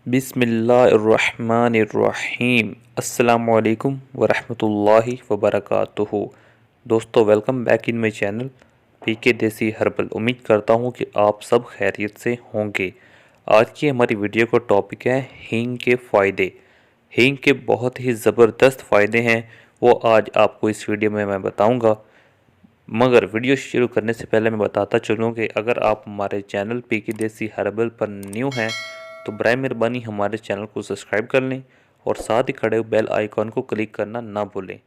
बिस्मिल्लाहिर्रहमानिर्रहीम। अस्सलामुअलैकुम वरहमतुल्लाहि वबरकातुहू। दोस्तों, welcome back in my channel PK Desi herbal. उम्मीद करता हूँ कि आप सब खैरियत से होंगे। आज की हमारी वीडियो का टॉपिक है हींग के फ़ायदे। हींग के बहुत ही ज़बरदस्त फ़ायदे हैं, वो आज आपको इस वीडियो में मैं बताऊँगा। मगर वीडियो शुरू करने से पहले मैं बताता चलूँ कि अगर आप हमारे चैनल पीके देसी हर्बल पर न्यू हैं तो बराए मेहरबानी हमारे चैनल को सब्सक्राइब कर लें और साथ ही खड़े हुए बेल आइकॉन को क्लिक करना ना भूलें,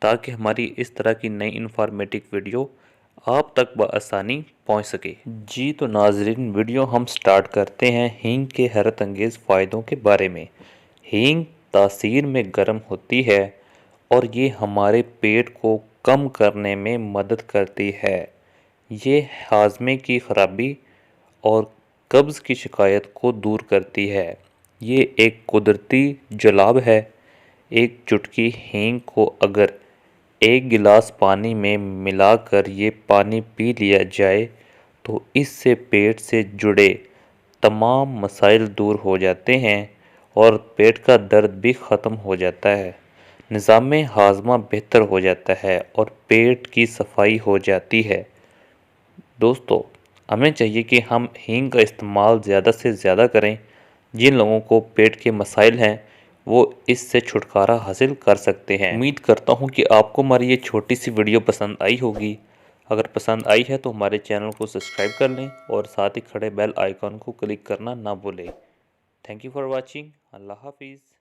ताकि हमारी इस तरह की नई इन्फॉर्मेटिव वीडियो आप तक बआसानी पहुंच सके। जी तो नाजरीन, वीडियो हम स्टार्ट करते हैं हींग के हैरत अंगेज़ फ़ायदों के बारे में। हींग तासीर में गर्म होती है और ये हमारे पेट को कम करने में मदद करती है। ये हाजमे की ख़राबी और कब्ज़ की शिकायत को दूर करती है। ये एक कुदरती जुलाब है। एक चुटकी हींग को अगर एक गिलास पानी में मिलाकर ये पानी पी लिया जाए तो इससे पेट से जुड़े तमाम मसाइल दूर हो जाते हैं और पेट का दर्द भी ख़त्म हो जाता है। निज़ाम हाज़मा बेहतर हो जाता है और पेट की सफाई हो जाती है। दोस्तों, हमें चाहिए कि हम हींग का इस्तेमाल ज़्यादा से ज़्यादा करें। जिन लोगों को पेट के मसाइल हैं वो इससे छुटकारा हासिल कर सकते हैं। उम्मीद करता हूँ कि आपको हमारी ये छोटी सी वीडियो पसंद आई होगी। अगर पसंद आई है तो हमारे चैनल को सब्सक्राइब कर लें और साथ ही खड़े बेल आइकॉन को क्लिक करना ना भूलें। Thank you for watching. अल्लाह हाफिज़।